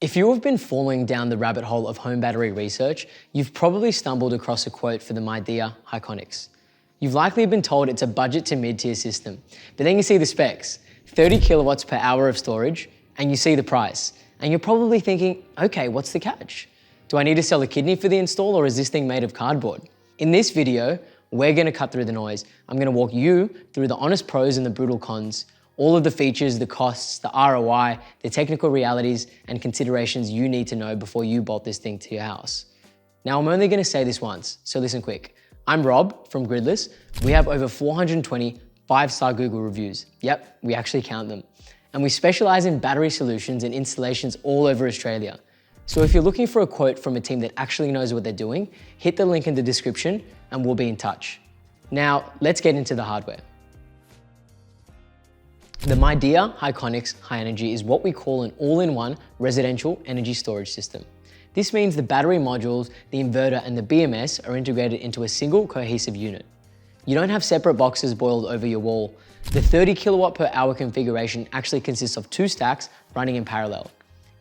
If you have been falling down the rabbit hole of home battery research, you've probably stumbled across a quote for the Midea Hiconics. You've likely been told it's a budget to mid-tier system, but then you see the specs, 30 kilowatts per hour of storage, and you see the price. And you're probably thinking, okay, what's the catch? Do I need to sell a kidney for the install, or is this thing made of cardboard? In this video, we're gonna cut through the noise. I'm gonna walk you through the honest pros and the brutal cons, all of the features, the costs, the ROI, the technical realities, and considerations you need to know before you bolt this thing to your house. Now, I'm only gonna say this once, so listen quick. I'm Rob from Gridless. We have over 420 5-star Google reviews. Yep, we actually count them. And we specialize in battery solutions and installations all over Australia. So if you're looking for a quote from a team that actually knows what they're doing, hit the link in the description and we'll be in touch. Now, let's get into the hardware. The Midea Hiconics High Energy is what we call an all-in-one residential energy storage system. This means the battery modules, the inverter, and the BMS are integrated into a single cohesive unit. You don't have separate boxes boiled over your wall. The 30 kilowatt per hour configuration actually consists of 2 stacks running in parallel.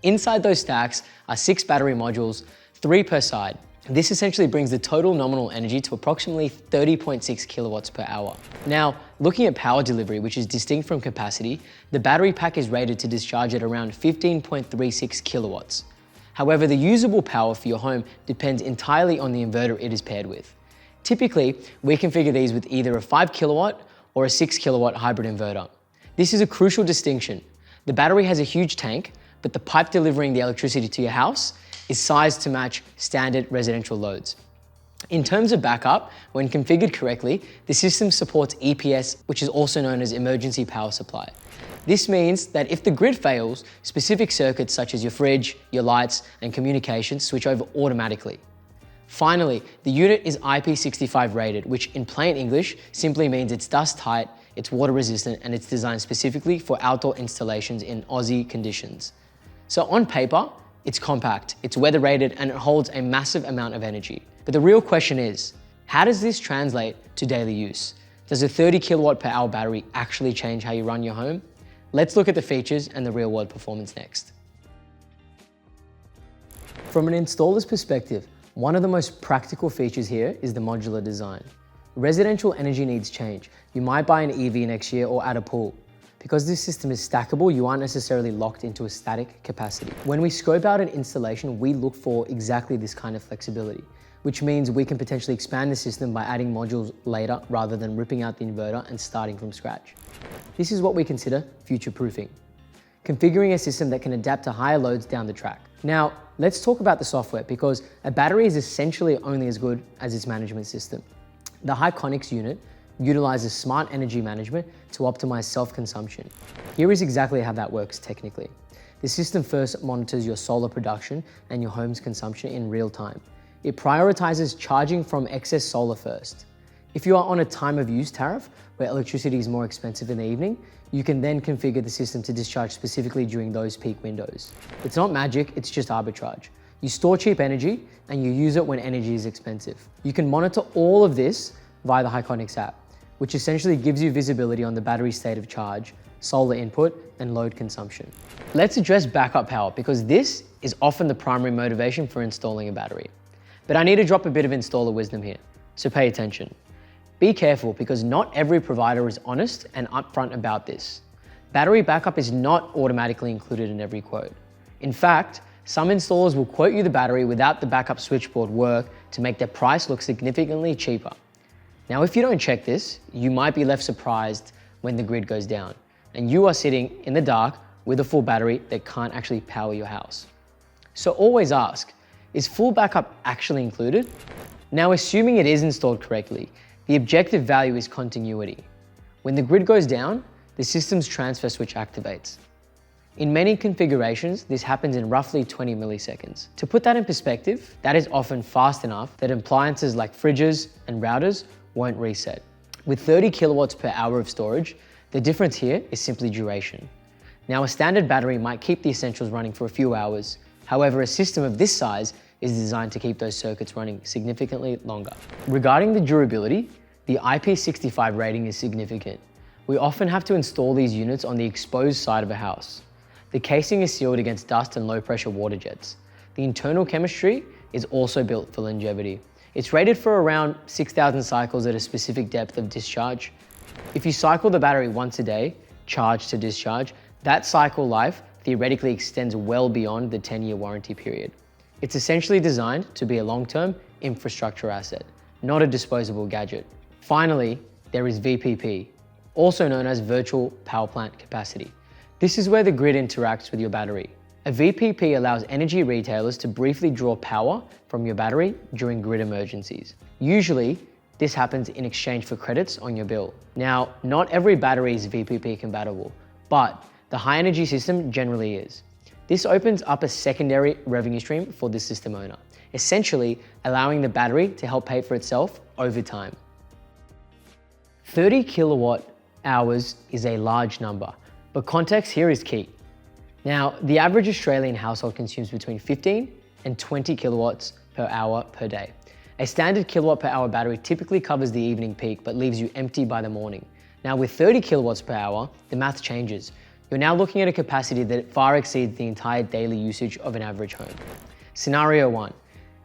Inside those stacks are 6 battery modules, 3 per side. This essentially brings the total nominal energy to approximately 30.6 kilowatts per hour. Now, looking at power delivery, which is distinct from capacity, the battery pack is rated to discharge at around 15.36 kilowatts. However, the usable power for your home depends entirely on the inverter it is paired with. Typically, we configure these with either a 5 kilowatt or a 6 kilowatt hybrid inverter. This is a crucial distinction. The battery has a huge tank, but the pipe delivering the electricity to your house is sized to match standard residential loads. In terms of backup, when configured correctly, the system supports EPS, which is also known as emergency power supply. This means that if the grid fails, specific circuits such as your fridge, your lights, and communications switch over automatically. Finally, the unit is IP65 rated, which in plain English simply means it's dust tight, it's water resistant, and it's designed specifically for outdoor installations in Aussie conditions. So on paper, it's compact, it's weather rated, and it holds a massive amount of energy. But the real question is, how does this translate to daily use? Does a 30 kilowatt per hour battery actually change how you run your home? Let's look at the features and the real world performance next. From an installer's perspective, one of the most practical features here is the modular design. Residential energy needs change. You might buy an EV next year or add a pool. Because this system is stackable, you aren't necessarily locked into a static capacity. When we scope out an installation, we look for exactly this kind of flexibility, which means we can potentially expand the system by adding modules later rather than ripping out the inverter and starting from scratch. This is what we consider future-proofing, configuring a system that can adapt to higher loads down the track. Now, let's talk about the software, because a battery is essentially only as good as its management system. The Hiconics unit utilizes smart energy management to optimize self-consumption. Here is exactly how that works technically. The system first monitors your solar production and your home's consumption in real time. It prioritizes charging from excess solar first. If you are on a time of use tariff, where electricity is more expensive in the evening, you can then configure the system to discharge specifically during those peak windows. It's not magic, it's just arbitrage. You store cheap energy and you use it when energy is expensive. You can monitor all of this via the Hiconics app, which essentially gives you visibility on the battery state of charge, solar input, and load consumption. Let's address backup power, because this is often the primary motivation for installing a battery. But I need to drop a bit of installer wisdom here, so pay attention. Be careful, because not every provider is honest and upfront about this. Battery backup is not automatically included in every quote. In fact, some installers will quote you the battery without the backup switchboard work to make their price look significantly cheaper. Now, if you don't check this, you might be left surprised when the grid goes down and you are sitting in the dark with a full battery that can't actually power your house. So always ask, is full backup actually included? Now, assuming it is installed correctly, the objective value is continuity. When the grid goes down, the system's transfer switch activates. In many configurations, this happens in roughly 20 milliseconds. To put that in perspective, that is often fast enough that appliances like fridges and routers won't reset. With 30 kilowatts per hour of storage, the difference here is simply duration. Now, a standard battery might keep the essentials running for a few hours. However, a system of this size is designed to keep those circuits running significantly longer. Regarding the durability, the IP65 rating is significant. We often have to install these units on the exposed side of a house. The casing is sealed against dust and low pressure water jets. The internal chemistry is also built for longevity. It's rated for around 6,000 cycles at a specific depth of discharge. If you cycle the battery once a day, charge to discharge, that cycle life theoretically extends well beyond the 10-year warranty period. It's essentially designed to be a long-term infrastructure asset, not a disposable gadget. Finally, there is VPP, also known as virtual power plant capacity. This is where the grid interacts with your battery. A VPP allows energy retailers to briefly draw power from your battery during grid emergencies. Usually, this happens in exchange for credits on your bill. Now, not every battery is VPP compatible, but the high energy system generally is. This opens up a secondary revenue stream for the system owner, essentially allowing the battery to help pay for itself over time. 30 kilowatt hours is a large number, but context here is key. Now, the average Australian household consumes between 15 and 20 kilowatts per hour per day. A standard kilowatt per hour battery typically covers the evening peak, but leaves you empty by the morning. Now with 30 kilowatts per hour, the math changes. You're now looking at a capacity that far exceeds the entire daily usage of an average home. Scenario 1.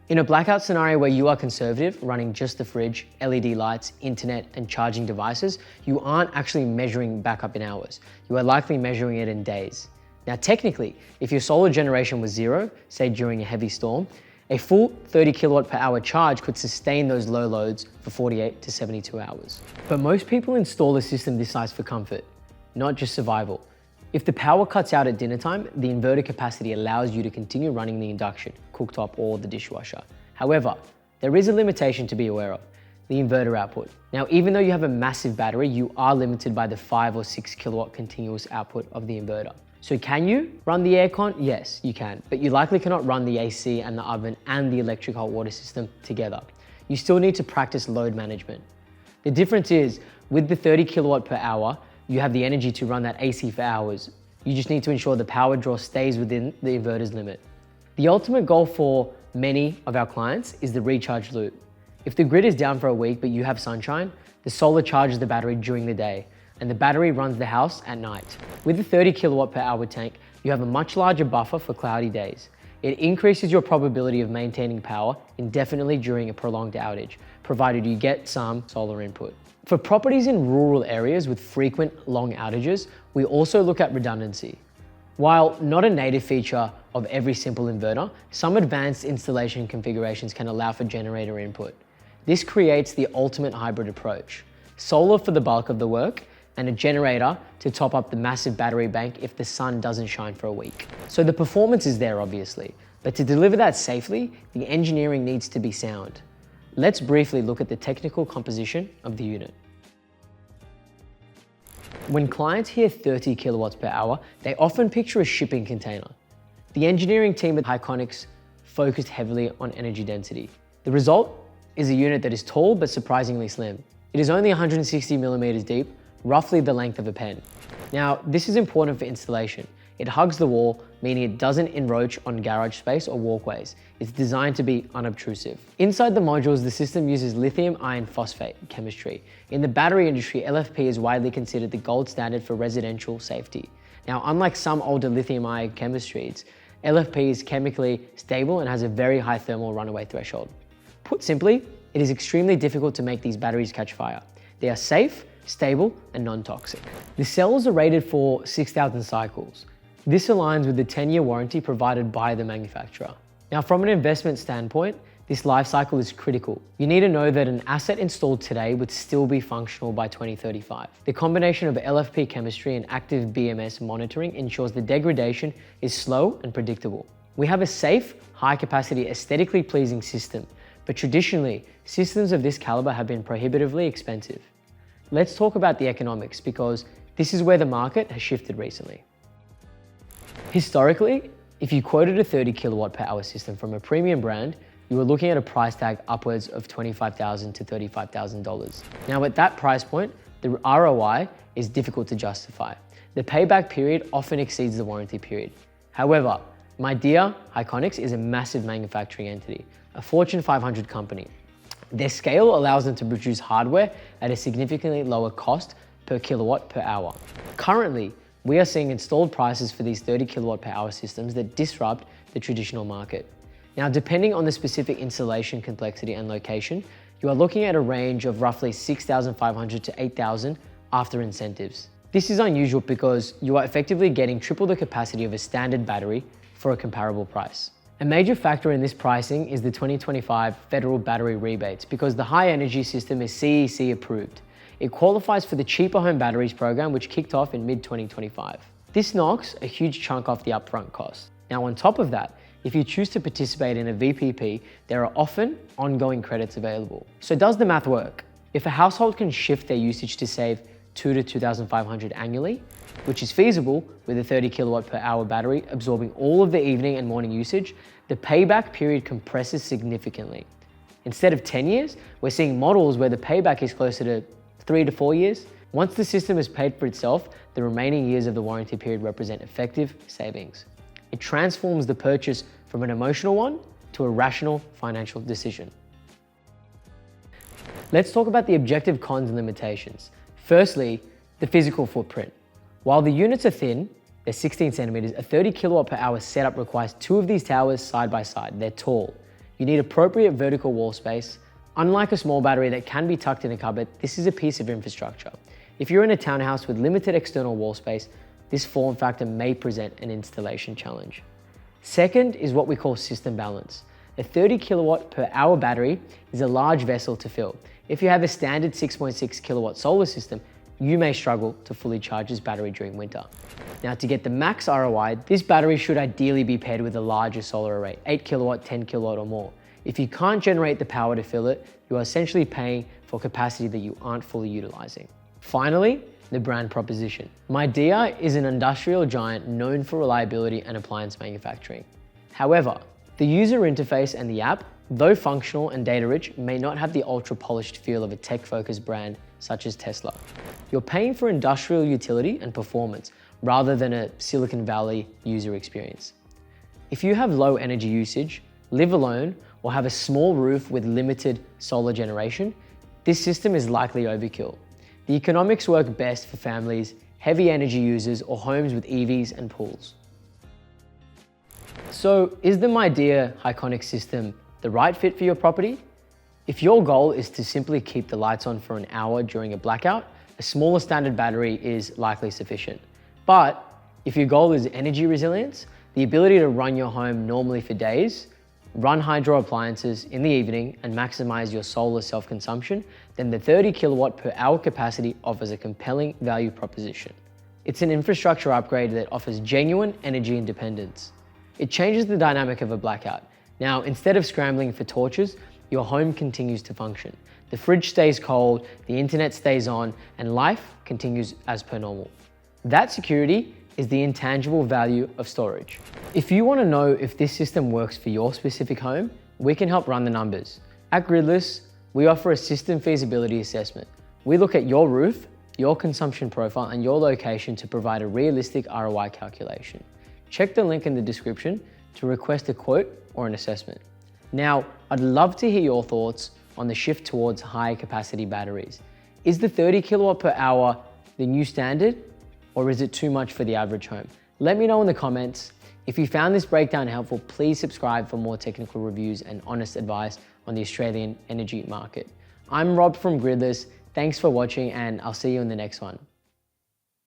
In a blackout scenario where you are conservative, running just the fridge, LED lights, internet, and charging devices, you aren't actually measuring backup in hours. You are likely measuring it in days. Now technically, if your solar generation was zero, say during a heavy storm, a full 30 kilowatt per hour charge could sustain those low loads for 48 to 72 hours. But most people install a system this size for comfort, not just survival. If the power cuts out at dinner time, the inverter capacity allows you to continue running the induction, cooktop, or the dishwasher. However, there is a limitation to be aware of: the inverter output. Now, even though you have a massive battery, you are limited by the 5 or 6 kilowatt continuous output of the inverter. So can you run the aircon? Yes, you can, but you likely cannot run the AC and the oven and the electric hot water system together. You still need to practice load management. The difference is, with the 30 kilowatt per hour, you have the energy to run that AC for hours. You just need to ensure the power draw stays within the inverter's limit. The ultimate goal for many of our clients is the recharge loop. If the grid is down for a week but you have sunshine, the solar charges the battery during the day, and the battery runs the house at night. With the 30 kilowatt per hour tank, you have a much larger buffer for cloudy days. It increases your probability of maintaining power indefinitely during a prolonged outage, provided you get some solar input. For properties in rural areas with frequent long outages, we also look at redundancy. While not a native feature of every simple inverter, some advanced installation configurations can allow for generator input. This creates the ultimate hybrid approach: solar for the bulk of the work, and a generator to top up the massive battery bank if the sun doesn't shine for a week. So the performance is there, obviously, but to deliver that safely, the engineering needs to be sound. Let's briefly look at the technical composition of the unit. When clients hear 30 kilowatts per hour, they often picture a shipping container. The engineering team at Hiconics focused heavily on energy density. The result is a unit that is tall but surprisingly slim. It is only 160 millimeters deep, roughly the length of a pen. Now, this is important for installation. It hugs the wall, meaning it doesn't encroach on garage space or walkways. It's designed to be unobtrusive. Inside the modules, the system uses lithium iron phosphate chemistry. In the battery industry, LFP is widely considered the gold standard for residential safety. Now, unlike some older lithium ion chemistries, LFP is chemically stable and has a very high thermal runaway threshold. Put simply, it is extremely difficult to make these batteries catch fire. They are safe, stable, and non-toxic. The cells are rated for 6,000 cycles. This aligns with the 10-year warranty provided by the manufacturer. Now, from an investment standpoint, this life cycle is critical. You need to know that an asset installed today would still be functional by 2035. The combination of LFP chemistry and active BMS monitoring ensures the degradation is slow and predictable. We have a safe, high-capacity, aesthetically pleasing system, but traditionally, systems of this caliber have been prohibitively expensive. Let's talk about the economics, because this is where the market has shifted recently. Historically, if you quoted a 30 kilowatt per hour system from a premium brand, you were looking at a price tag upwards of $25,000 to $35,000. Now at that price point, the ROI is difficult to justify. The payback period often exceeds the warranty period. However, Midea Hiconics is a massive manufacturing entity, a Fortune 500 company. Their scale allows them to produce hardware at a significantly lower cost per kilowatt per hour. Currently, we are seeing installed prices for these 30 kilowatt per hour systems that disrupt the traditional market. Now, depending on the specific installation complexity and location, you are looking at a range of roughly 6,500 to 8,000 after incentives. This is unusual because you are effectively getting triple the capacity of a standard battery for a comparable price. A major factor in this pricing is the 2025 federal battery rebates because the high energy system is CEC approved. It qualifies for the Cheaper Home Batteries program, which kicked off in mid-2025. This knocks a huge chunk off the upfront cost. Now, on top of that, if you choose to participate in a VPP, there are often ongoing credits available. So does the math work? If a household can shift their usage to save $2,000 to $2,500 annually, which is feasible with a 30 kilowatt per hour battery absorbing all of the evening and morning usage, the payback period compresses significantly. Instead of 10 years, we're seeing models where the payback is closer to 3 to 4 years. Once the system has paid for itself, the remaining years of the warranty period represent effective savings. It transforms the purchase from an emotional one to a rational financial decision. Let's talk about the objective cons and limitations. Firstly, the physical footprint. While the units are thin, they're 16 centimeters, a 30 kilowatt per hour setup requires 2 of these towers side by side. They're tall. You need appropriate vertical wall space. Unlike a small battery that can be tucked in a cupboard, this is a piece of infrastructure. If you're in a townhouse with limited external wall space, this form factor may present an installation challenge. Second is what we call system balance. A 30 kilowatt per hour battery is a large vessel to fill. If you have a standard 6.6 kilowatt solar system, you may struggle to fully charge this battery during winter. Now, to get the max ROI, this battery should ideally be paired with a larger solar array, 8 kilowatt, 10 kilowatt or more. If you can't generate the power to fill it, you are essentially paying for capacity that you aren't fully utilizing. Finally, the brand proposition. Midea is an industrial giant known for reliability and appliance manufacturing. However, the user interface and the app, though functional and data-rich, may not have the ultra-polished feel of a tech-focused brand such as Tesla. You're paying for industrial utility and performance rather than a Silicon Valley user experience. If you have low energy usage, live alone, or have a small roof with limited solar generation, this system is likely overkill. The economics work best for families, heavy energy users, or homes with EVs and pools. So, is the Midea Hiconics system the right fit for your property? If your goal is to simply keep the lights on for an hour during a blackout, a smaller standard battery is likely sufficient. But if your goal is energy resilience, the ability to run your home normally for days, run hydro appliances in the evening, and maximize your solar self-consumption, then the 30 kilowatt per hour capacity offers a compelling value proposition. It's an infrastructure upgrade that offers genuine energy independence. It changes the dynamic of a blackout. Now, instead of scrambling for torches, your home continues to function. The fridge stays cold, the internet stays on, and life continues as per normal. That security is the intangible value of storage. If you want to know if this system works for your specific home, we can help run the numbers. At Gridless, we offer a system feasibility assessment. We look at your roof, your consumption profile, and your location to provide a realistic ROI calculation. Check the link in the description to request a quote or an assessment. Now, I'd love to hear your thoughts on the shift towards high capacity batteries. Is the 30 kilowatt per hour the new standard, or is it too much for the average home? Let me know in the comments. If you found this breakdown helpful, please subscribe for more technical reviews and honest advice on the Australian energy market. I'm Rob from Gridless. Thanks for watching, and I'll see you in the next one.